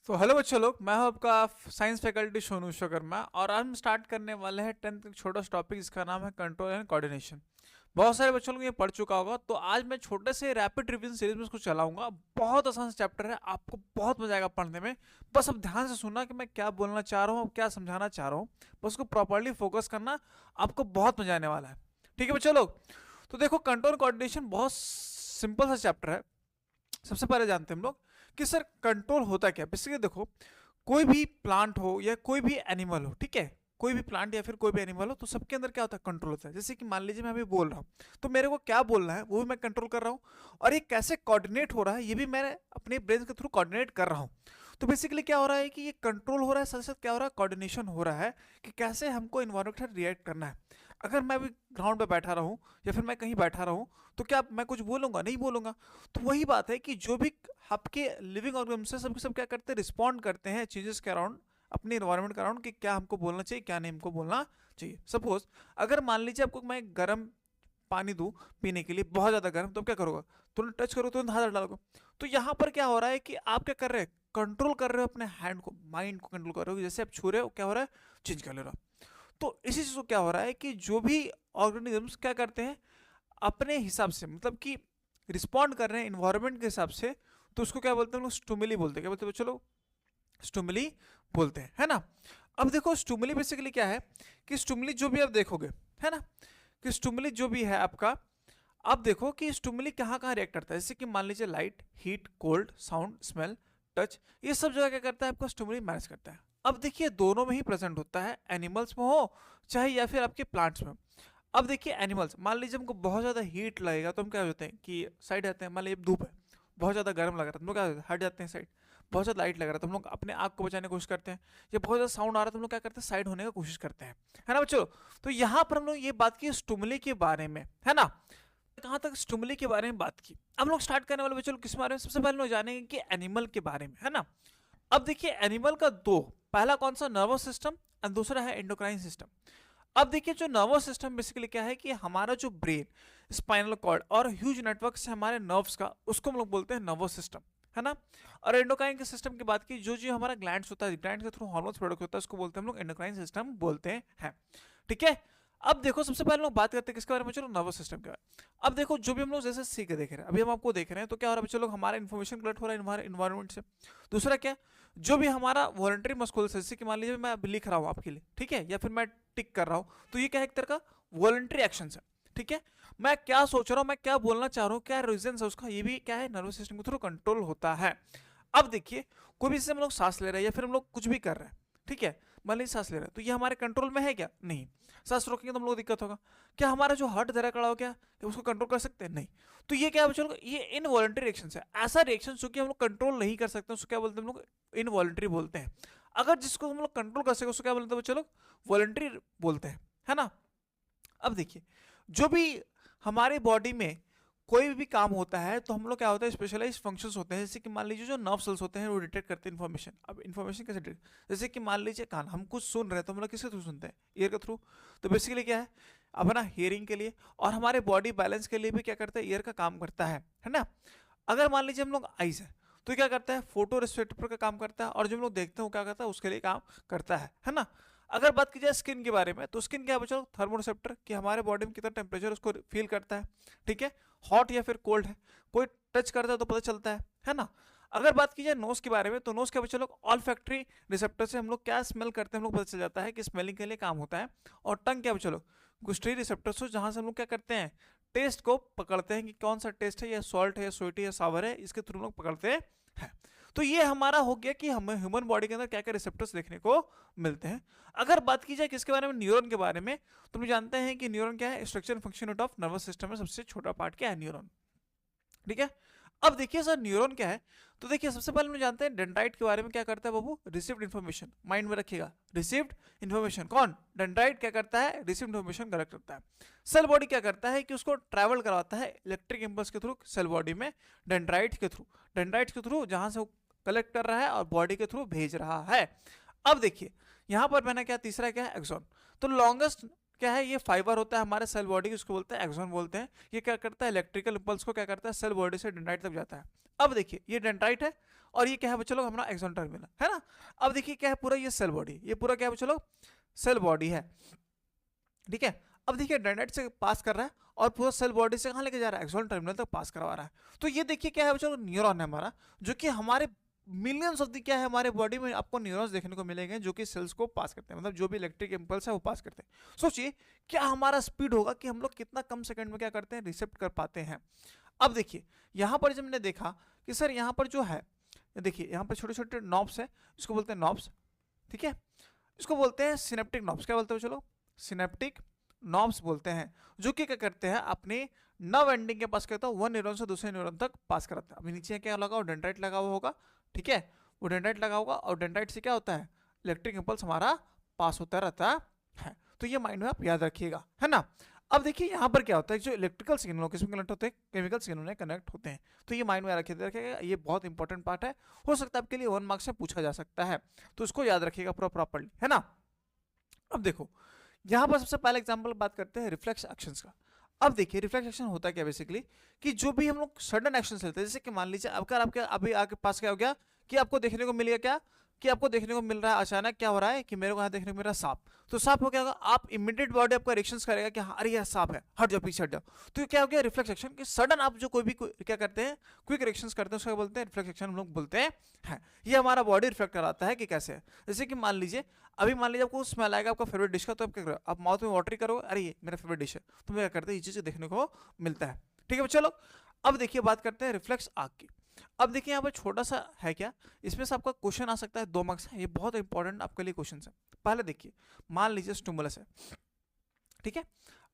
तो हेलो बच्चों लोग, मैं हूं आपका साइंस फैकल्टी सोनू शर्मा और आज हम स्टार्ट करने वाले हैं 10th का छोटा सा टॉपिक जिसका नाम है कंट्रोल एंड कोऑर्डिनेशन। बहुत सारे बच्चों लोग ये पढ़ चुका होगा, तो आज मैं छोटे से रैपिड रिवीजन सीरीज में इसको चलाऊंगा। बहुत आसान सा चैप्टर है, आपको बहुत मजा आएगा पढ़ने में। बस अब ध्यान से सुनना कि मैं क्या बोलना चाह रहा हूँ, क्या समझाना चाह रहा हूँ। बस उसको प्रॉपरली फोकस करना, आपको बहुत मजा आने वाला है। ठीक है बच्चों लोग, तो देखो कंट्रोल कोऑर्डिनेशन बहुत सिंपल सा चैप्टर है। सबसे पहले जानते हैं हम लोग कि सर कंट्रोल होता क्या। बेसिकली देखो, कोई भी प्लांट हो या कोई भी एनिमल हो, ठीक है, कोई भी प्लांट या फिर कोई भी एनिमल हो, तो सबके अंदर क्या होता है, कंट्रोल होता है। जैसे कि मान लीजिए मैं अभी बोल रहा हूँ, तो मेरे को क्या बोलना है वो भी मैं कंट्रोल कर रहा हूँ, और ये कैसे कोऑर्डिनेट हो रहा है ये भी मैं अपने ब्रेन के थ्रू कोऑर्डिनेट कर रहा हूँ। तो बेसिकली क्या हो रहा है कि ये कंट्रोल हो रहा है, साथ साथ क्या हो रहा है, कोऑर्डिनेशन हो रहा है कि कैसे हमको इन्वायरमेंट के साथ रिएक्ट करना है। अगर मैं अभी ग्राउंड पे बैठा रहूं या फिर मैं कहीं बैठा रहूं, तो क्या मैं कुछ बोलूंगा? नहीं बोलूंगा। तो वही बात है कि जो भी आपके लिविंग ऑर्गेनिज्म है, सब सब क्या करते हैं, रिस्पॉन्ड करते हैं चेंजेस के अराउंड, अपने इन्वायरमेंट के अराउंड, कि क्या हमको बोलना चाहिए क्या नहीं हमको बोलना चाहिए। सपोज अगर मान लीजिए आपको मैं गर्म पानी दूं पीने के लिए, बहुत ज्यादा गर्म, तो क्या करोगे? तुरंत टच करो, तुरंत हाथ डालोगे। तो यहाँ पर क्या हो रहा है कि आप क्या कर रहे हैं, कंट्रोल कर रहे हो अपने हैंड को, माइंड को कंट्रोल कर रहे हो। जैसे आप छू रहे हो, क्या हो रहा है, चेंज कर ले रहा हो। तो इसी चीज को क्या हो रहा है कि जो भी ऑर्गेनिजम्स क्या करते हैं अपने हिसाब से, मतलब कि रिस्पॉन्ड कर रहे हैं इन्वायरमेंट के हिसाब से, तो उसको क्या बोलते हैं हम लोग, स्टुमुली बोलते हैं। क्या बोलते हैं चलो, स्टुमुली बोलते हैं, है ना। अब देखो स्टुमुली बेसिकली क्या है कि स्टुमुली जो भी आप देखोगे, है ना, कि स्टुमुली जो भी है आपका, आप देखो कि स्टुमुली कहाँ कहाँ रिएक्ट करता है। जैसे कि मान लीजिए light, heat, cold, sound, smell, touch, ये सब जगह क्या करता है, आपका स्टुमुली मैनेज करता है। अब देखिए दोनों में ही प्रेजेंट होता है, एनिमल्स में हो चाहे या फिर आपके प्लांट्स में। अब देखिए एनिमल्स, मान लीजिए हमको बहुत ज्यादा हीट लगेगा तो हम क्या होते हैं कि साइड जाते हैं। मान लीजिए धूप है, बहुत ज्यादा गर्म लग रहा है, तो हम लोग क्या होते हैं, हट जाते हैं साइड। बहुत ज्यादा लाइट लग रहा है तो हम लोग अपने आग को बचाने की कोशिश करते हैं। या बहुत ज्यादा साउंड आ रहा है तो हम लोग क्या करते हैं, साइड होने की कोशिश करते हैं, है ना बच्चों। तो यहाँ पर हम लोग ये बात की स्टुमुली के बारे में, है ना। कहाँ तक स्टुमुली के बारे में बात की। अब लोग स्टार्ट करने वाले बच्चों किस बारे में, सबसे पहले लोग जानेंगे कि एनिमल के बारे में, है ना। अब देखिए एनिमल का दो, पहला कौन सा, नर्वस सिस्टम, और दूसरा है एंडोक्राइन सिस्टम। अब देखिए जो नर्वस सिस्टम बेसिकली क्या है कि हमारा जो ब्रेन, स्पाइनल कॉर्ड और ह्यूज नेटवर्क से हमारे नर्व्स का, उसको हम लोग बोलते हैं नर्वस सिस्टम, है ना। और एंडोक्राइन के सिस्टम की बात की, जो जो हमारा ग्लैंड्स होता है, ग्लैंड के थ्रू हार्मोन्स प्रोडक्ट होता है, उसको बोलते हैं हम लोग एंडोक्राइन सिस्टम बोलते हैं। ठीक है। अब देखो सबसे पहले लोग बात करते हैं किसके बारे में, चलो नर्वस सिस्टम के बारे में। अब देखो जो भी हम लोग जैसे सीख के देख रहे हैं, अभी हम आपको देख रहे हैं, तो क्या हो रहा है बच्चों लोग, हमारा इन्फॉर्मेशन कलेक्ट हो रहा है हमारे इन्वायरमेंट से। दूसरा क्या, जो भी हमारा वॉलंटरी मस्कुलर, जैसे कि मान लीजिए मैं अब लिख रहा हूँ आपके लिए, ठीक है, या फिर मैं टिक कर रहा हूँ, तो ये क्या है, एक तरह का वॉलंटरी एक्शन है। ठीक है, मैं क्या सोच रहा हूँ, मैं क्या बोलना चाह रहा हूँ, क्या रीजन है उसका, ये भी क्या है, नर्वस सिस्टम के थ्रू कंट्रोल होता है। अब देखिए कोई भी, जैसे हम लोग सांस ले रहे हैं या फिर हम लोग कुछ भी कर रहे हैं, ठीक है, मान लीजिए सांस ले रहे हैं, तो ये हमारे कंट्रोल में है क्या, नहीं। सांस रोकेंगे तो हम लोग दिक्कत होगा। क्या हमारा जो हार्ट धरा खड़ा हो गया, क्या उसको कंट्रोल कर सकते हैं, नहीं। तो ये क्या है बच्चों, ये इनवॉलंटरी रिएक्शन है। ऐसा रिएक्शन जो कि हम लोग कंट्रोल नहीं कर सकते, उसको क्या बोलते हैं हम लोग, इनवॉलंटरी बोलते हैं। अगर जिसको हम लोग कंट्रोल कर सके उसको क्या बोलते हैं बच्चों लोग, वॉलंटरी बोलते हैं, है ना। अब देखिए जो भी हमारे बॉडी में कोई भी काम होता है, तो हम लोग क्या होता है, स्पेशलाइज फंक्शंस होते हैं। जैसे कि मान लीजिए जो नर्व सेल्स होते हैं वो डिटेक्ट करते हैं इन्फॉर्मेशन। अब इन्फॉर्मेशन कैसे डिटेक्ट, जैसे कि मान लीजिए कान, हम कुछ सुन रहे हैं तो हम लोग किसके थ्रू सुनते हैं, ईयर के थ्रू। तो बेसिकली क्या है, अपना हियरिंग के लिए और हमारे बॉडी बैलेंस के लिए भी क्या करता है, ईयर का काम करता है ना। अगर मान लीजिए हम लोग आइज है, तो क्या करता है, फोटो रिसेप्टर का काम करता है, और जो हम लोग देखते हैं वो क्या करता है, उसके लिए काम करता है ना। अगर बात की जाए स्किन के बारे में, तो स्किन क्या बच्चों, थर्मोरिसेप्टर, कि हमारे बॉडी में कितना टेम्परेचर उसको फील करता है, ठीक है, हॉट या फिर कोल्ड है, कोई टच करता है तो पता चलता है ना। अगर बात की जाए नोज के बारे में, तो नोज क्या बच्चों लोग, ऑल फैक्ट्री रिसेप्टर से हम लोग क्या स्मेल करते हैं, हम लोग पता चल जाता है कि स्मेलिंग के लिए काम होता है। और टंग क्या बच्चों लोग, गुस्टरी रिसेप्टर्स हो, जहां से हम लोग क्या करते हैं, टेस्ट को पकड़ते हैं कि कौन सा टेस्ट है, या सॉल्ट है, या स्वीट है, या सावर है, इसके थ्रू हम लोग पकड़ते हैं। तो ये हमारा हो गया कि हमें ह्यूमन बॉडी के अंदर क्या क्या रिसेप्टर्स देखने को मिलते हैं। अगर बात की जाए किसके बारे में, न्यूरॉन के बारे में, तो हम जानते हैं कि न्यूरॉन क्या है, structure function unit of nervous system में सबसे छोटा पार्ट क्या है, न्यूरॉन। ठीक है। अब देखिए सर न्यूरॉन क्या है, तो देखिए सबसे पहले हम जानते हैं डेंड्राइट के बारे में, क्या करता है बाबू, रिसीव्ड इन्फॉर्मेशन, माइंड में रखिएगा, रिसीव्ड इन्फॉर्मेशन। कौन, डेंड्राइट क्या करता है, रिसीव्ड इन्फॉर्मेशन कलेक्ट करता है। सेल बॉडी क्या करता है कि उसको ट्रैवल करवाता है इलेक्ट्रिक इंपल्स के थ्रू सेल बॉडी में, डेंड्राइट के थ्रू, डेंड्राइट के थ्रू, जहां से वो कलेक्ट कर रहा है और बॉडी के थ्रू भेज रहा है। अब देखिए यहां पर मैंने क्या, तीसरा क्या है, एक्सॉन। तो लॉन्गेस्ट क्या है, ये फाइबर होता है हमारे सेल बॉडी की, उसको बोलते हैं एक्सॉन बोलते हैं। ये क्या करता है, इलेक्ट्रिकल इंपल्स को क्या करता है, सेल बॉडी से डेंड्राइट तक जाता है। अब देखिए ये डेंड्राइट है और ये क्या है बच्चों लोग, हमारा एक्सॉन टर्मिनल है ना। अब देखिए क्या है, पूरा ये सेल बॉडी, ये पूरा क्या है बच्चों लोग, सेल बॉडी है, ठीक है। अब देखिए डेंड्राइट से पास कर रहा है और पूरा सेल बॉडी से कहाँ लेके जा रहा है, एक्सॉन टर्मिनल तक पास करवा रहा है। तो ये देखिए क्या है बच्चों, न्यूरॉन है हमारा, जो कि हमारे मिलियंस ऑफ द क्या है हमारे बॉडी में आपको न्यूरॉन्स देखने को मिलेंगे जो कि सेल्स को पास करते हैं, मतलब जो भी इलेक्ट्रिक इंपल्स है वो पास करते हैं। सोचिए क्या हमारा स्पीड होगा कि हम लोग कितना कम सेकंड में क्या करते हैं, रिसेप्ट कर पाते हैं। अब देखिए यहाँ पर जब मैंने देखा कि सर यहाँ पर जो है, देखिए यहाँ पर छोटे छोटे नॉब्स है, इसको बोलते हैं नॉब्स, ठीक है। इसको बोलते हैं सिनेप्टिक नॉब्स, क्या बोलते हैं चलो, सिनेप्टिक नॉब्स बोलते हैं, जो कि क्या करते हैं अपने नर्व एंडिंग के पास कहता है वन न्यूरॉन से दूसरे न्यूरॉन तक पास कराता है। अभी नीचे क्या लगा हुआ, डेंड्राइट लगा हुआ होगा, ठीक है, वो डेंड्राइट लगा होगा और डेंड्राइट से क्या होता है, इलेक्ट्रिक इंपल्स हमारा पास होता रहता है। तो ये माइंड में आप याद रखिएगा, है ना। अब देखिए यहाँ पर क्या होता है, जो इलेक्ट्रिकल सिग्नल किसमें कनेक्ट होते हैं, केमिकल सिग्नल में कनेक्ट होते हैं। तो ये माइंड में रखिएगा, ये बहुत इंपॉर्टेंट पार्ट है, हो सकता है आपके लिए 1 मार्क्स से पूछा जा सकता है, तो इसको याद रखिएगा पूरा प्रॉपर्ली, है ना। अब देखो यहाँ पर सबसे पहला एग्जांपल बात करते हैं रिफ्लेक्स एक्शंस का। अब देखिए रिफ्लेक्स एक्शन होता है क्या बेसिकली, कि जो भी हम लोग सडन एक्शन लेते हैं, जैसे कि मान लीजिए अगर आपके अभी आपके पास क्या हो गया कि आपको देखने को मिल गया क्या, कि आपको देखने को मिल रहा है अचानक क्या हो रहा है कि मेरे को यहाँ देखने को मिल रहा है सांप, तो सांप हो क्या होगा, आप इमीडिएट बॉडी आपका रिएक्शन करेगा कि हाँ अरे यार सांप है, हट जाओ पीछे हट जाओ। तो ये क्या हो गया, रिफ्लेक्स एक्शन, कि सडन आप जो कोई भी क्या करते हैं, क्विक रिएक्शन करते हैं, उसको बोलते हैं रिफ्लेक्स एक्शन हम लोग बोलते हैं। ये हमारा बॉडी रिफ्लेक्ट कराता है कि कैसे है। जैसे कि मान लीजिए अभी मान लीजिए आपको स्मेल आएगा आपका फेवरेट डिश का, तो आप क्या करोगे, आप माउथ में वाटरी करोगे, अरे ये मेरा फेवरेट डिश है, तो क्या करते हैं, ये चीज़ देखने को मिलता है, ठीक है चलो। अब देखिए बात करते हैं रिफ्लेक्स आग की। अब देखिए यहाँ पर छोटा सा है क्या, इसमें से आपका क्वेश्चन आ सकता है, 2 मार्क्स है, ये बहुत इंपॉर्टेंट आपके लिए क्वेश्चन है। पहले देखिए मान लीजिए स्टिमुलस है, ठीक है।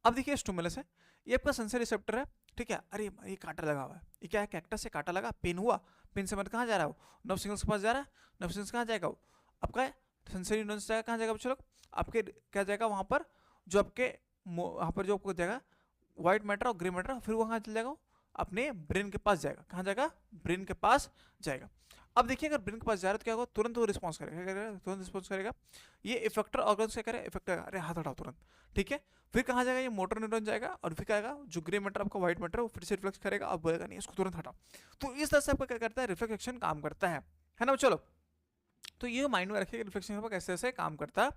अब देखिए स्टिमुलस है, ये आपका सेंसरी रिसेप्टर है, ठीक है। अरे ये कांटा लगा हुआ है, ये क्या है, कैक्टस से कांटा लगा, पेन हुआ, पेन से मतलब कहाँ जा रहा है वो, नर्व सिग्नल्स के पास जा रहा है, नर्व सिग्नल्स कहाँ जाएगा वो, आपका सेंसरी न्यूरॉन्स जाएगा, कहाँ जाएगा बच्चों लोग, आपके क्या जाएगा वहाँ पर, जो आपके वहाँ पर जो आपको जाएगा व्हाइट मैटर और ग्रे मैटर, फिर वो कहाँ चल जाएगा, अपने ब्रेन के पास जाएगा, कहाँ जाएगा, ब्रेन के पास जाएगा। अब देखिए अगर ब्रेन के पास जा रहा है तो क्या होगा, तुरंत वो रिस्पॉन्स करेगा, क्या करेगा, तुरंत रिस्पॉन्स करेगा। ये इफेक्टर ऑर्गन से करेगा, इफेक्टर अरे हाथ हटाओ तुरंत, ठीक है। फिर कहाँ जाएगा, ये मोटर न्यूरॉन जाएगा और फिर क्या आएगा, जो ग्रे मैटर आपका व्हाइट मैटर वो फिर से रिफ्लेक्स करेगा, अब बोलेगा नहीं इसको तुरंत हटाओ। तो इस तरह से आपका क्या करता है, रिफ्लेक्स एक्शन काम करता है ना चलो। तो ये माइंड में रखिए रिफ्लेक्शन कैसे कैसे काम करता है।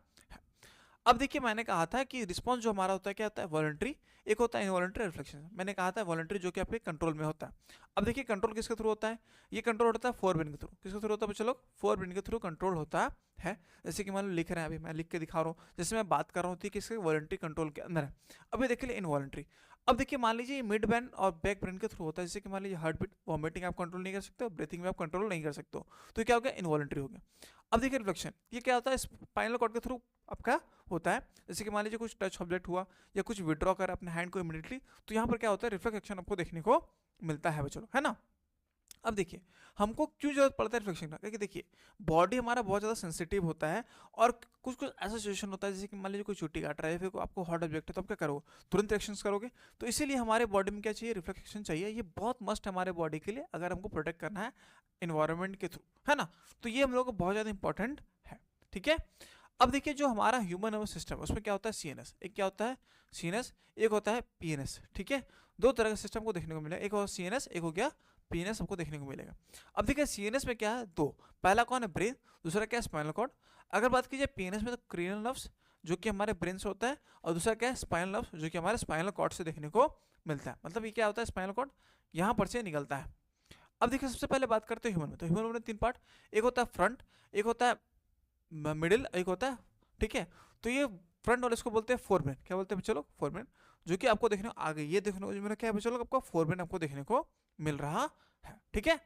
अब देखिए मैंने कहा था कि रिस्पॉन्स जो हमारा होता है क्या होता है, वॉलंटरी, एक होता है इनवॉलंटरी रिफ्लेक्शन। मैंने कहा था वॉलंटरी जो कि आपके कंट्रोल में होता है। अब देखिए कंट्रोल किसके थ्रू होता है, ये कंट्रोल होता है फोर ब्रेन के थ्रू, किसके थ्रू होता है बच्चों लोग, फोर ब्रेन के थ्रू कंट्रोल होता है। जैसे कि मान लो लिख रहे हैं, अभी मैं लिख के दिखा रहा हूँ, जैसे मैं बात कर रहा हूँ तो किसके वॉलंटरी कंट्रोल के अंदर है। अभी देखिए इनवॉलंटरी, अब देखिए मान लीजिए मिड ब्रेन और बैक ब्रेन के थ्रू होता है, जैसे कि मान लीजिए हार्ट बीट, वॉमिटिंग आप कंट्रोल नहीं कर सकते हो, ब्रीथिंग में आप कंट्रोल नहीं कर सकते हो, तो क्या हो गया, इनवॉलंटरी हो गया। अब देखिए रिफ्लेक्शन, ये क्या होता है, स्पाइनल कॉर्ड के थ्रू आपका होता है। जैसे कि मान लीजिए कुछ टच ऑब्जेक्ट हुआ या कुछ विड्रॉ कर अपने हैंड को इमीडिएटली, तो यहाँ पर क्या होता है, रिफ्लेक्स एक्शन आपको देखने को मिलता है बच्चों, है ना। अब देखिए हमको क्यों जरूरत पड़ता है रिफ्लेक्शन का, क्योंकि देखिए बॉडी हमारा बहुत ज़्यादा सेंसिटिव होता है और कुछ कुछ ऐसा सिचुएशन होता है, जैसे कि मान लीजिए कोई चुट्टी काट रहा है, फिर आपको हॉट ऑब्जेक्ट है, तो आप क्या करोगे, तुरंत रिएक्शंस करोगे। तो इसीलिए हमारे बॉडी में क्या चाहिए, रिफ्लेक्स एक्शन चाहिए। ये बहुत मस्ट है हमारे बॉडी के लिए, अगर हमको प्रोटेक्ट करना है इन्वायरमेंट के थ्रू, है ना। तो ये हम लोग को बहुत ज़्यादा इंपॉर्टेंट है, ठीक है। अब देखिए जो हमारा ह्यूमन नर्वस सिस्टम है उसमें क्या होता है, सीएनएस, एक क्या होता है सीएनएस, एक होता है पीएनएस, ठीक है। 2 तरह का सिस्टम को देखने को मिलेगा, एक हो सीएनएस, एक हो गया पीएनएस, हमको देखने को मिलेगा। अब देखिए सीएनएस में क्या है, 2, पहला कौन है, ब्रेन, दूसरा क्या है, स्पाइनल कॉर्ड। अगर बात कीजिए पीएनएस में तो क्रेनियल नर्व्स जो कि हमारे ब्रेन से होता है, और दूसरा क्या है, स्पाइनल नर्व्स जो कि हमारे स्पाइनल कॉर्ड से देखने को मिलता है। मतलब ये क्या होता है, स्पाइनल कॉर्ड यहाँ पर से निकलता है। अब देखिए सबसे पहले बात करते हैं ह्यूमन में, तो ह्यूमन में 3 पार्ट, एक होता है फ्रंट, एक होता है मिडिल, एक होता है, ठीक है। तो ये फ्रंट वाले इसको बोलते हैं फोरब्रेन, क्या बोलते हैं चलो, फोरब्रेन, जो कि आपको देखने को आगे ये देखने को मेरा क्या है चलो, आपका फोरब्रेन आपको देखने को मिल रहा है, ठीक है।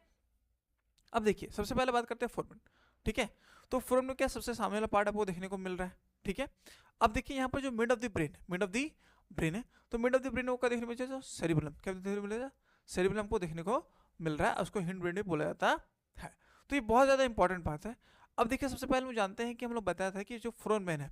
अब देखिए सबसे पहले बात करते हैं फोरब्रेन, ठीक है। तो फोरब्रेन में क्या सबसे सामने वाला पार्ट आपको देखने को मिल रहा है, ठीक है। अब देखिए यहाँ पर जो mid of the brain, mid of the brain है, तो मिड ऑफ द ब्रेन को देखने को मिलेगा सेरिबेलम, क्या देखने को मिलेगा, सेरिबेलम को देखने को मिल रहा है, उसको हिंड ब्रेन भी बोला जाता है। तो ये बहुत ज़्यादा इंपॉर्टेंट बात है। अब देखिए सबसे पहले हम जानते हैं कि हम लोग बताया था कि जो फोरब्रेन है,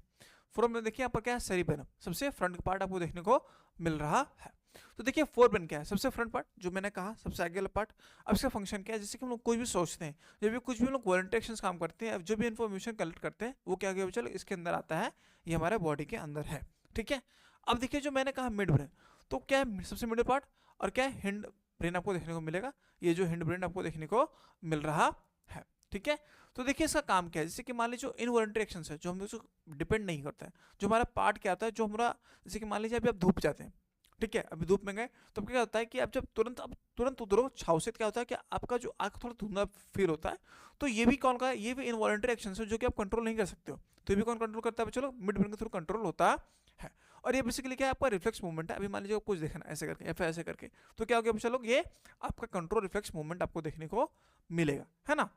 फोरब्रेन देखिए यहाँ पर क्या है, सेरिबेलम, सबसे फ्रंट पार्ट आपको देखने को मिल रहा है। तो देखिए फोरब्रेन क्या है, सबसे फ्रंट पार्ट जो मैंने कहा, सबसे आगे वाला पार्ट। अब इसका फंक्शन क्या है, जैसे कि हम लोग कुछ भी सोचते हैं, जब भी कुछ भी हम लोग वॉलंटरी एक्शंस काम करते हैं, जो भी इन्फॉर्मेशन कलेक्ट करते हैं वो क्या चलो इसके अंदर आता है, ये हमारे बॉडी के अंदर है, ठीक है। अब देखिए जो मैंने कहा मिड ब्रेन, तो क्या है सबसे मिडिल पार्ट, और क्या है हिंड ब्रेन आपको देखने को मिलेगा, ये जो हिंड ब्रेन आपको देखने को मिल रहा है, ठीक है। तो देखिए इसका काम क्या है, जैसे कि मान लीजिए जो इनवॉलंटरी एक्शन है जो हम डिपेंड नहीं करता है, जो हमारा पार्ट क्या आता है, जो हमारा जैसे कि मान लीजिए अभी आप धूप जाते हैं, ठीक है, अभी धूप में गए तो क्या होता है कि आप जब तुरंत उधरो छाव से, क्या होता है कि आपका जो आंख थोड़ा धुंधला फील होता है, तो ये भी कौन का है, ये भी इनवॉलंटरी एक्शन है जो कि आप कंट्रोल नहीं कर सकते हो, तो ये भी कौन कंट्रोल करता है, चलो मिड ब्रेन के थ्रू कंट्रोल होता है। और ये बेसिकली क्या है, आपका रिफ्लेक्स मूवमेंट है, अभी मान लीजिए कुछ देखना ऐसे करके या फिर ऐसे करके, तो क्या हो गया चलो, ये आपका कंट्रोल रिफ्लेक्स मूवमेंट आपको देखने को मिलेगा, है ना।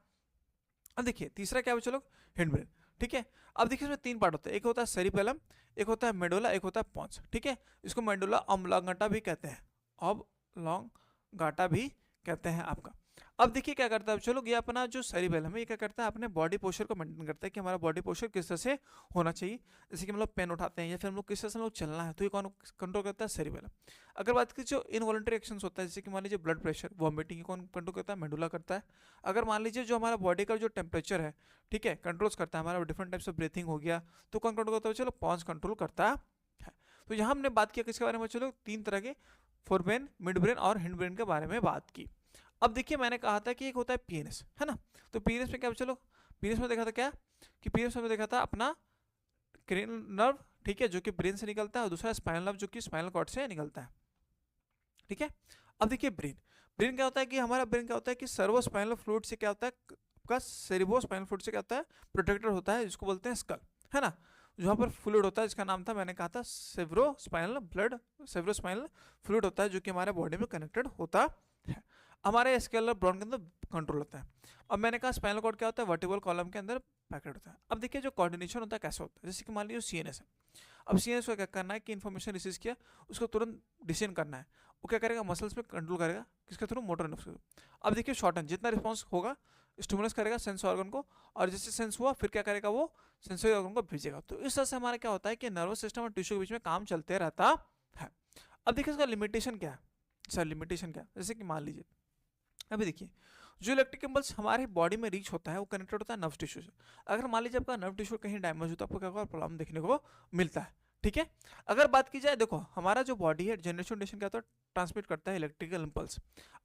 अब देखिए तीसरा क्या है चलो, हिंड ब्रेन, ठीक है। अब देखिए इसमें तीन पार्ट होते हैं, एक होता है सेरिबेलम, एक होता है मेडुला, एक होता है पोंस, ठीक है। इसको मेडुला ऑब्लांगेटा भी कहते हैं, ऑब्लांगेटा भी कहते हैं आपका। अब देखिए क्या करता है चलो, ये अपना जो सेरिबेलम है ये क्या करता है, अपने बॉडी पोस्चर को मेंटेन करता है कि हमारा बॉडी पोस्चर किस तरह से होना चाहिए, जैसे कि हम लोग पेन उठाते हैं या फिर हम लोग किस तरह से हम लोग चलना है, तो ये कौन कंट्रोल करता है, सेरिबेलम। अगर बात की जो इनवॉलंटरी एक्शंस होता है, जैसे कि मान लीजिए ब्लड प्रेशर, वॉमिटिंग, कौन कंट्रोल करता है, मेडुला करता है। अगर मान लीजिए जो हमारा बॉडी का जो टेम्परेचर है, ठीक है, कंट्रोल्स करता है, हमारा डिफरेंट टाइप्स ऑफ ब्रीथिंग हो गया, तो कौन कंट्रोल करता है, चलो पॉन्स कंट्रोल करता है। तो यहाँ हमने बात किया किसके बारे में, चलो तीन तरह के, फोर ब्रेन, मिड ब्रेन और हिंड ब्रेन के बारे में बात की। अब देखिए मैंने कहा था कि एक होता है पीएनएस, है ना, तो पीएनएस में क्या, चलो पीएनएस में देखा था क्या, कि पीएनएस में देखा था अपना क्रेनियल नर्व, ठीक है, जो कि ब्रेन से निकलता है, और दूसरा स्पाइनल नर्व जो कि स्पाइनल कॉर्ड से निकलता है, ठीक है। अब देखिए ब्रेन, ब्रेन क्या होता है कि हमारा ब्रेन क्या होता है कि सर्वो स्पाइनल फ्लूइड से क्या होता है, आपका सेरिब्रो स्पाइनल फ्लूइड से क्या होता है, प्रोटेक्टर होता है, जिसको बोलते हैं स्कल, है ना। जहाँ पर फ्लूइड होता है जिसका नाम था, मैंने कहा था सेवरो स्पाइनल फ्लूइड होता है, जो कि हमारे बॉडी में कनेक्टेड होता है, हमारे स्केलर ब्रोन के अंदर कंट्रोल होता है। अब मैंने कहा स्पाइनल कॉर्ड क्या होता है, वर्टिब्रल कॉलम के अंदर पैकेट होता है। अब देखिए जो कोऑर्डिनेशन होता है कैसे होता है, जैसे कि मान लीजिए सीएनएस है, अब सीएनएस को क्या करना है कि इन्फॉर्मेशन रिसीव किया, उसको तुरंत डिसीजन करना है, वो क्या करेगा, मसल्स पे कंट्रोल करेगा, किसके थ्रू, मोटर नर्व्स के थ्रू। अब देखिए शॉर्टन, जितना रिस्पॉन्स होगा स्टिमुलस करेगा सेंस ऑर्गन को, और जैसे सेंस हुआ फिर क्या करेगा, वो सेंसरी ऑर्गन को भेजेगा। तो इस तरह से हमारा क्या होता है कि नर्वस सिस्टम और टिश्यू के बीच में काम चलते रहता है। अब देखिए इसका लिमिटेशन क्या है, सर लिमिटेशन क्या है, जैसे कि मान लीजिए अभी देखिए जो इलेक्ट्रिक इम्पल्स हमारे बॉडी में रीच होता है वो कनेक्टेड होता है नर्व टिश्यू से। अगर मान लीजिए आपका नर्व टिश्यू कहीं डैमेज होता है, आपको क्या होगा, प्रॉब्लम देखने को मिलता है, ठीक है। अगर बात की जाए, देखो हमारा जो बॉडी है जनरेशन क्या होता है, ट्रांसमिट करता है इलेक्ट्रिकल इम्पल्स।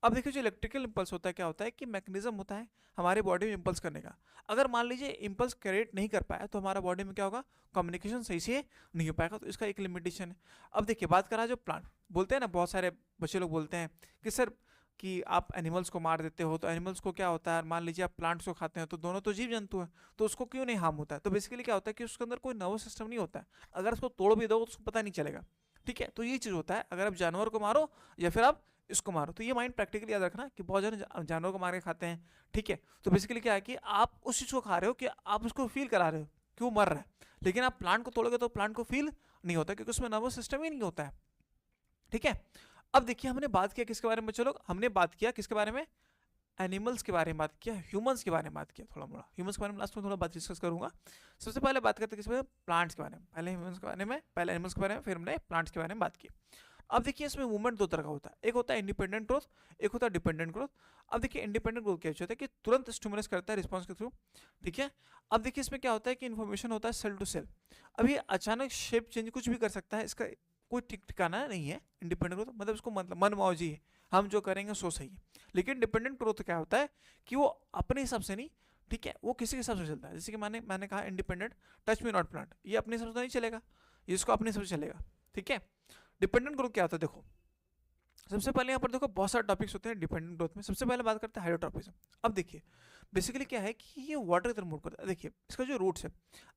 अब देखिए जो इलेक्ट्रिकल इम्पल्स होता है क्या होता है कि मैकेनिज्म होता है हमारे बॉडी में इम्पल्स करने का। अगर मान लीजिए इम्पल्स क्रिएट नहीं कर पाया तो हमारा बॉडी में क्या होगा, कम्युनिकेशन सही से नहीं हो पाएगा, तो इसका एक लिमिटेशन है। अब देखिए बात करा जो प्लांट, बोलते हैं ना बहुत सारे बच्चे लोग बोलते हैं कि सर कि आप एनिमल्स को मार देते हो, तो एनिमल्स को क्या होता है, मान लीजिए आप प्लांट्स को खाते हैं, तो दोनों तो जीव जंतु हैं, तो उसको क्यों नहीं हार्म होता है, तो बेसिकली क्या होता है कि उसके अंदर कोई नर्वस सिस्टम नहीं होता है, अगर उसको तोड़ भी दो तो उसको पता नहीं चलेगा, ठीक है। तो ये चीज़ होता है, अगर आप जानवर को मारो या फिर आप इसको मारो, तो ये माइंड प्रैक्टिकली याद रखना कि बहुत जन जानवर को मार के खाते हैं, ठीक है। तो बेसिकली क्या है कि आप उस चीज़ को खा रहे हो कि आप उसको फील करा रहे हो कि वो मर रहा है, लेकिन आप प्लांट को तोड़ोगे तो प्लांट को फील नहीं होता क्योंकि उसमें नर्वस सिस्टम ही नहीं होता है, ठीक है। अब देखिए हमने बात किया किसके बारे में, चलो हमने बात किया किसके बारे में, एनिमल्स के बारे में बात किया, ह्यूमंस के बारे में बात किया, थोड़ा मोड़ा ह्यूमंस के बारे में लास्ट में थोड़ा बात डिस्कस करूंगा। सबसे पहले बात करते हैं किस बारे में, प्लांट्स के बारे में, पहले ह्यूमंस के बारे में, पहले एनिमल्स के बारे में, फिर हमने प्लांट्स के बारे में बात की। अब देखिए इसमें मूवमेंट दो तरह का होता है, एक होता है इंडिपेंडेंट ग्रोथ, एक होता है डिपेंडेंट ग्रोथ। अब देखिए इंडिपेंडेंट ग्रोथ क्या होता है कि तुरंत स्टिमुलस करता है रिस्पॉन्स के थ्रू, ठीक है। अब देखिए इसमें क्या होता है कि इन्फॉर्मेशन होता है सेल टू सेल, अभी अचानक शेप चेंज कुछ भी कर सकता है, इसका कोई ठीक ठिकाना नहीं है। इंडिपेंडेंट ग्रोथ मतलब इसको मतलब मन मौजी है, हम जो करेंगे सो सही है। लेकिन डिपेंडेंट ग्रोथ क्या होता है कि वो अपने हिसाब से नहीं, ठीक है, वो किसी के हिसाब से चलता है। जैसे कि मैंने कहा independent, touch me not plant, ये अपने हिसाब से नहीं चलेगा, ये इसको अपने हिसाब से चलेगा, ठीक है। डिपेंडेंट ग्रोथ क्या होता है, देखो सबसे पहले यहाँ पर देखो बहुत सारे टॉपिक्स होते हैं डिपेंडेंट ग्रोथ में। सबसे पहले बात करते हैं हाइड्रोट्रॉपिज्म। अब देखिए बेसिकली क्या है कि ये वाटर की तरफ मूव करता है, देखिए इसका जो रूट्स है,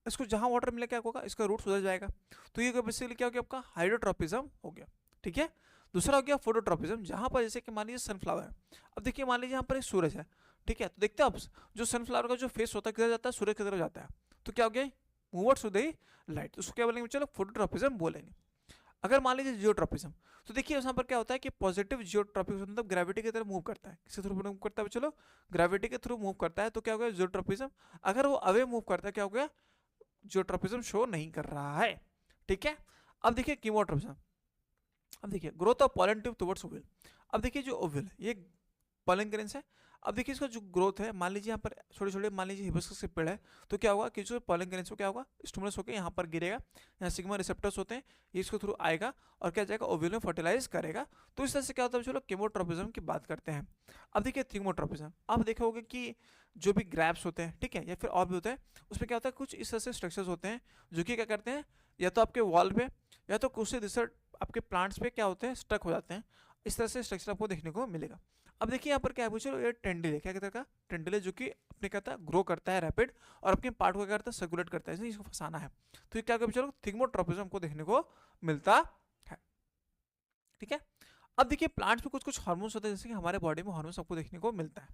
इसको जहाँ वाटर मिले क्या होगा, इसका रूट उधर जाएगा, तो ये बेसिकली क्या हो गया, आपका हाइड्रोट्रॉपिज्म हो गया, ठीक है। दूसरा हो गया फोटोट्रॉपिज्म, जहाँ पर जैसे कि मान लीजिए सनफ्लावर है, अब देखिए मान लीजिए यहाँ पर एक सूरज है, ठीक है, तो देखते हैं आप जो सनफ्लावर का जो फेस होता है किधर जाता है, सूरज की तरफ जाता है, तो क्या हो गया, मूवर्स टू द लाइट, उसको क्या बोलेंगे, चलो फोटोट्रॉपिज्म बोलेंगे। अगर मान लीजिए जियोट्रॉपिज्म, तो देखिए यहाँ पर क्या होता है कि पॉजिटिव जियोट्रॉपिज्म मतलब ग्रेविटी की तरफ मूव करता है, किसके थ्रू मूव करता है, चलो ग्रेविटी के थ्रू मूव करता है, तो क्या हो गया जियोट्रॉपिज्म। अगर वो अवे मूव करता है क्या हो गया, जियोट्रॉपिज्म शो नहीं कर रहा है, ठीक है। अब देखिए कीमोट्रॉपिज्म, अब देखिए growth of pollen tube towards ovule. अब देखिए जो ओव्यूल ये पॉलन ग्रेन्स है, अब देखिए इसका जो ग्रोथ है, मान लीजिए यहाँ पर छोटे छोटे, मान लीजिए हिबिस्कस के पेड़ है, तो क्या होगा कि जो पॉलन ग्रेन्स को क्या होगा, स्टिमुलस होकर यहाँ पर गिरेगा, यहाँ सिग्मा रिसेप्टर्स होते हैं, ये इसके थ्रू आएगा और क्या जाएगा, ओव्यूल में फर्टिलाइज करेगा। तो इस तरह से क्या होता है चलो केमोट्रोपिज्म की बात करते हैं। अब देखिए थिगमोट्रोपिज्म, आप देखोगे कि जो भी ग्रैप्स होते हैं, ठीक है, या फिर और भी होते हैं, उसमें क्या होता है कुछ इस तरह से स्ट्रक्चर्स होते हैं जो कि क्या करते हैं, या तो आपके वॉल पे या तो कुछ दूसरे आपके प्लांट्स पे क्या होते हैं, स्टक हो जाते हैं। इस तरह से स्ट्रक्चर आपको देखने को मिलेगा। अब देखिए यहाँ पर क्या है, चलो ये टेंडल है, क्या कहता है का टेंडल है, जो कि अपने कहता है ग्रो करता है रैपिड और अपने पार्ट को क्या करता है, सर्कुलेट करता है, इसको फंसाना है। तो ये क्या कहते चलो थिगमोट्रोपिज्म को देखने को मिलता है। ठीक है, अब देखिए प्लांट्स में कुछ कुछ हार्मोन्स होते हैं, जैसे कि हमारे बॉडी में हार्मोन्स आपको देखने को मिलता है।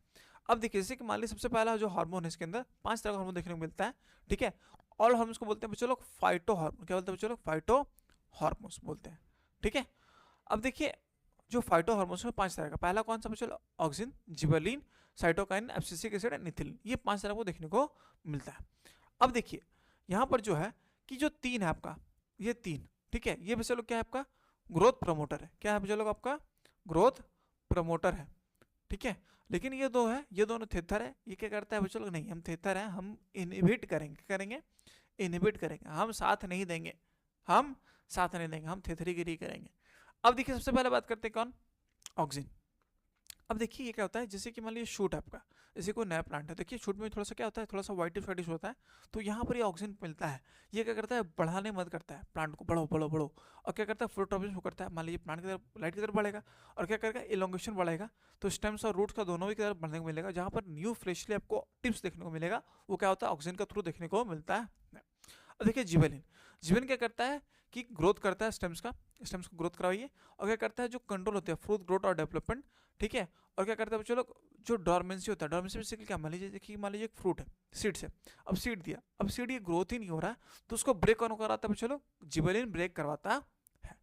अब देखिए जैसे कि मान लीजिए सबसे पहला जो हार्मोन है इसके अंदर 5 तरह का हार्मोन देखने को मिलता है। ठीक है, ऑल हार्मोन्स को बोलते हैं बच्चों लोग फाइटो हार्मोन, क्या बोलते हैं बच्चों लोग, फाइटो हार्मोन्स बोलते हैं। ठीक है, अब देखिए जो फाइटो हार्मोन्स में 5 तरह का, पहला कौन सा बच्चों, auxin, gibberellin, cytokine, abscisic acid and ethylene, ये 5 तरह को देखने को मिलता है। अब देखिए यहाँ पर जो है कि जो 3 है आपका, ये 3, ठीक है, ये बच्चों लोग क्या है आपका, ग्रोथ प्रमोटर है, क्या है बच्चों लोग आपका, ग्रोथ प्रमोटर है। ठीक है, लेकिन ये 2 है, ये दोनों थेथर है, ये क्या करता है बच्चों लोग, नहीं हम थेथर है, हम इनहिबिट करेंगे, क्या करेंगे, इनहिबिट करेंगे, हम साथ नहीं देंगे, हम साथ नहीं देंगे, हम थेथरीगिरी करेंगे। अब देखिए सबसे पहले बात करते हैं कौन, ऑक्सिन। अब देखिए ये क्या होता है, जैसे कि मान लीजिए शूट है आपका, जैसे कोई नया प्लांट है, देखिए शूट में थोड़ा सा क्या होता है, थोड़ा सा व्हाइटिश व्हाइटिश होता है, तो यहाँ पर ये ऑक्सीजन मिलता है, ये क्या करता है, बढ़ाने मदद करता है प्लांट को, बढ़ो बढ़ो बढ़ो, और क्या करता है फोटोट्रॉपिज्म करता है, मान लीजिए प्लांट की तरफ लाइट की तरफ बढ़ेगा, और क्या करेगा, इलोंगेशन बढ़ाएगा, तो स्टेम्स और रूट्स का दोनों भी की तरफ बढ़ने को मिलेगा, जहाँ पर न्यू फ्रेशली आपको टिप्स देखने को मिलेगा, वो क्या होता है, ऑक्सीजन का थ्रू देखने को मिलता है। अब देखिए जिबेलिन, जिबेलिन क्या करता है कि ग्रोथ करता है स्टेम्स का, स्टेम्स को ग्रोथ कराइए, और क्या करता है जो कंट्रोल होते हैं फ्रूट ग्रोथ और डेवलपमेंट। ठीक है, और क्या करता है बच्चों लोग, जो डॉर्मेंसी होता है, डॉर्मेंसी बेसिकली क्या, मान लीजिए देखिए, मान लीजिए एक फ्रूट है, सीड्स है, अब सीड दिया, अब सीड ये ग्रोथ ही नहीं हो रहा, तो उसको ब्रेक कौन कराता है बच्चों लोग, जिबेलिन ब्रेक करवाता है।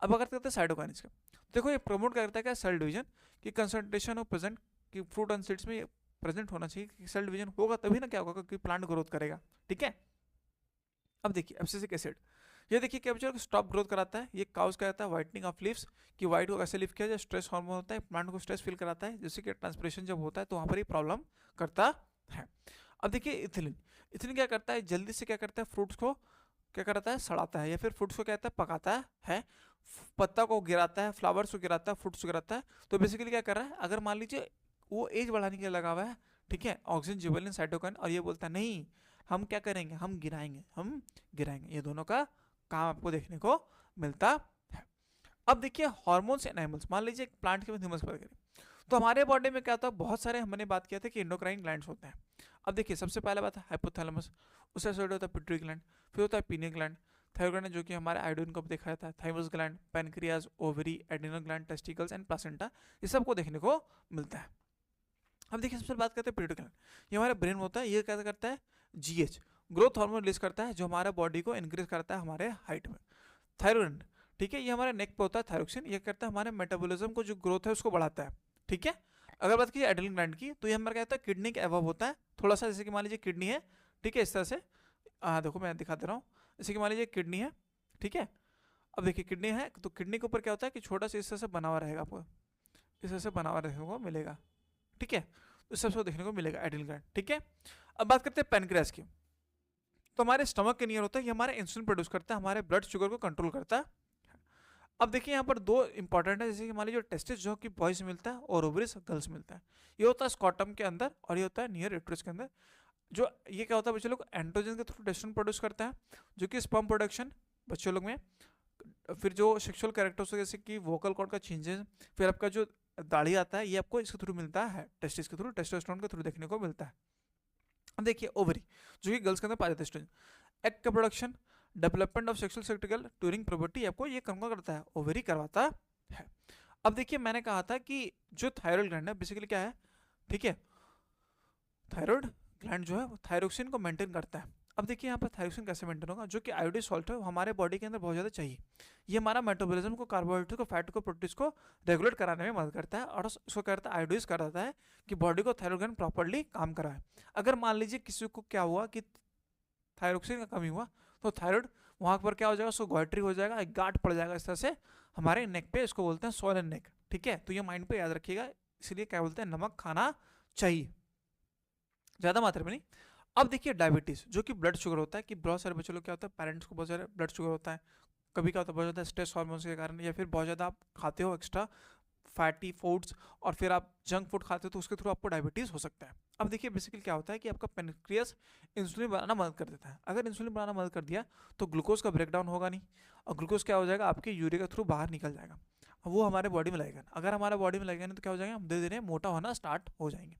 अब अगर करते हैं साइटोकाइनेस का, देखो ये प्रमोट करता है क्या, सेल डिवीजन की कंसंट्रेशन ऑफ प्रेजेंट कि फ्रूट एंड सीड्स में प्रेजेंट होना चाहिए, कि सेल डिवीजन होगा तभी ना क्या होगा कि प्लांट ग्रोथ करेगा। ठीक है, अब देखिए एब्सिसिक एसिड, ये देखिए क्या बच्चों स्टॉप ग्रोथ कराता है, ये काउस का रहता है व्हाइटनिंग ऑफ लीव्स, कि व्हाइट को कैसे लीफ किया जाए, स्ट्रेस हार्मोन होता है, प्लांट को स्ट्रेस फील कराता है, जैसे कि ट्रांसपिरेशन जब होता है तो वहाँ पर ही प्रॉब्लम करता है। अब देखिए इथिलीन, इथिलीन क्या करता है, जल्दी से क्या करता है, फ्रूट्स को क्या करता है, सड़ाता है, या फिर फ्रूट्स को क्या कहता है, पकाता है, पत्ता को गिराता है, फ्लावर्स को गिराता है, फ्रूट्स को गिराता है। तो बेसिकली क्या कर रहा है, अगर मान लीजिए वो एज बढ़ाने के लिए लगा हुआ है, ठीक है, ऑक्सीजन, जिबरेलिन, साइटोकाइन, और ये बोलता है नहीं हम क्या करेंगे, हम गिराएंगे, हम गिराएंगे, ये दोनों का काम आपको देखने को मिलता है। अब देखिए हार्मोन्स इन एनिमल्स, मान लीजिए एक प्लांट के ह्यूमंस पर करें, तो हमारे बॉडी में क्या होता है, बहुत सारे हमने बात किया था कि एंडोक्राइन ग्लैंड्स होते हैं। अब देखिए सबसे पहला बात है हाइपोथैलेमस, उससे एसोसिएटेड होता है पिट्यूटरी ग्लैंड, फिर होता है पीनियल ग्लैंड, थायराइड ग्लैंड जो कि हमारे आयोडीन को देखा जाता है, thymus gland, pancreas, ovary, adrenal gland, testicles and placenta, ये सबको देखने को मिलता है। अब देखिए सबसे बात करते हैं पिट्यूटरी ग्लैंड, ये हमारे ब्रेन में होता है, ये क्या करता है, जीएच ग्रोथ हार्मोन रिलीज करता है, जो हमारे बॉडी को इंक्रीज करता है हमारे हाइट में। थायराइड, ठीक है, ये हमारे नेक पे होता है, थायरोक्सिन, ये करता है हमारे मेटाबॉलिज्म को, जो ग्रोथ है उसको बढ़ाता है। ठीक है, अगर बात कीजिए एड्रिनल ग्लैंड की, तो ये हमारा क्या होता है, किडनी के अबव होता है थोड़ा सा, जैसे कि मान लीजिए किडनी है, ठीक है, इस तरह से, देखो मैं दिखा दे रहा हूँ, जैसे कि मान लीजिए किडनी है, ठीक है, अब देखिए किडनी है, तो किडनी के ऊपर क्या होता है कि छोटा सा इस तरह से बना हुआ रहेगा, आपको इस तरह से बना हुआ देखने को मिलेगा। ठीक है, तो इस सबसे देखने को मिलेगा एड्रिनल ग्लैंड। ठीक है, अब बात करते हैं पैनक्रियास की, तो हमारे स्टमक के नियर होता है, ये हमारे इंसुलिन प्रोड्यूस करता है, हमारे ब्लड शुगर को कंट्रोल करता है। अब देखिए यहाँ पर 2 इंपॉर्टेंट है, जैसे कि मान लीजिए टेस्टिस जो कि बॉयज में मिलता है और ओवरीज गर्ल्स मिलता है, ये होता है स्कॉटम के अंदर और ये होता है नियर यूट्रस के अंदर। जो ये क्या होता है बच्चे लोग, एंड्रोजन के थ्रू टेस्टोस्टेरोन प्रोड्यूस करता है, जो कि स्पर्म प्रोडक्शन बच्चों लोग में, फिर जो सेक्सुअल कैरेक्टर्स जैसे कि वोकल कॉर्ड का चेंजेस, फिर आपका जो दाढ़ी आता है, ये आपको इसके थ्रू मिलता है, टेस्टिस के थ्रू, टेस्टोस्टेरोन के थ्रू देखने को मिलता है। अब देखिए ओवरी, जो कि गर्ल्स के अंदर पाया जाता है एस्ट्रोजन, एग का प्रोडक्शन, डेवलपमेंट ऑफ सेक्सुअल सेक्टिकल ड्यूरिंग प्यूबर्टी, आपको ये कौन करता है, ओवरी करवाता है। अब देखिए मैंने कहा था कि जो थायराइड ग्लैंड है बेसिकली क्या है, ठीक है, थायराइड ग्लैंड जो है वो थायरोक्सिन को मेंटेन करता है। अब देखिए यहाँ पर थायरोक्सिन कैसे मेंटेन होगा, जो कि आयोडीन सॉल्ट है वो हमारे बॉडी के अंदर बहुत ज़्यादा चाहिए, ये हमारा मेटाबॉलिज्म को, कार्बोहाइड्रेट को, फैट को, प्रोटीन को रेगुलेट कराने में मदद करता है, और उसको करता है आयोडाइज कराता है कि बॉडी को थायराइड ग्लैंड प्रॉपर्ली काम कराए। अगर मान लीजिए किसी को क्या हुआ कि थायरोक्सिन का कमी हुआ, तो थायराइड वहाँ पर क्या हो जाएगा, उसको गॉइट्री हो जाएगा, एक गांठ पड़ जाएगा इस तरह से हमारे नेक पे, इसको बोलते हैं सोलन नेक। ठीक है, तो ये माइंड पे याद रखिएगा, इसलिए क्या बोलते हैं, नमक खाना चाहिए, ज़्यादा मात्रा में नहीं। अब देखिए डायबिटीज़ जो कि ब्लड शुगर होता है, कि बहुत सारे बच्चों को क्या होता है, पेरेंट्स को बहुत सारे ब्लड शुगर होता है, कभी क्या होता है बहुत ज़्यादा स्ट्रेस हार्मोन्स के कारण, या फिर बहुत ज़्यादा आप खाते हो एक्स्ट्रा फैटी फूड्स और फिर आप जंक फूड खाते हो तो उसके थ्रू आपको डायबिटीज़ हो सकता है। अब देखिए बेसिकली क्या होता है कि आपका पेनक्रियास इंसुलिन बनाना मदद कर देता है। अगर इंसुलिन बनाना मदद कर दिया तो ग्लूकोज का ब्रेकडाउन होगा नहीं, और ग्लूकोज क्या हो जाएगा, आपके यूरिया के थ्रू बाहर निकल जाएगा, अब वो हमारे बॉडी में लगेगा। अगर हमारे बॉडी में लगेगा नहीं तो क्या हो जाएगा, हम धीरे धीरे मोटा होना स्टार्ट हो जाएंगे।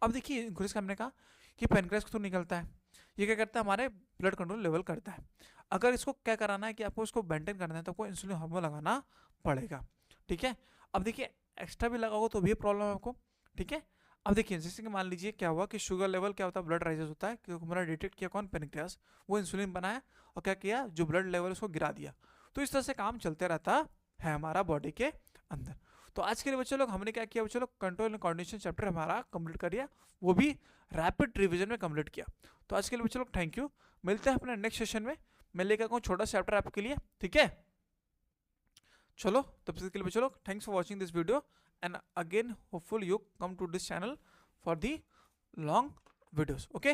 अब देखिए इंक्रीज हमने कहा कि पेनक्रियास के थ्रू निकलता है, ये क्या करता है, हमारे ब्लड कंट्रोल लेवल करता है। अगर इसको क्या कराना है कि आपको इसको मेंटेन करना है तो आपको इंसुलिन हार्मोन लगाना पड़ेगा, ठीक है। अब देखिए एक्स्ट्रा भी लगाओगे तो भी प्रॉब्लम है आपको, ठीक है। अब देखिए जैसे कि मान लीजिए क्या हुआ कि शुगर लेवल क्या होता है, ब्लड राइजेस होता है, क्योंकि हमारा डिटेक्ट किया कौन, पेनक्रियास, वो इंसुलिन बनाया और क्या किया, जो ब्लड लेवल उसको गिरा दिया। तो इस तरह से काम चलते रहता है हमारा बॉडी के अंदर। तो आज के लिए बच्चों लोग हमने क्या किया बच्चों लोग, कंट्रोल एंड कोऑर्डिनेशन चैप्टर हमारा कंप्लीट कर दिया, वो भी रैपिड रिवीजन में कंप्लीट किया। तो आज के लिए बच्चों लोग थैंक यू, मिलते हैं अपने नेक्स्ट सेशन में, मैं लेकर आऊँ छोटा चैप्टर आपके लिए, ठीक है। चलो तब तक के लिए बच्चों लोग thanks for watching this video, and again hopefully you come to this channel for the long videos, okay।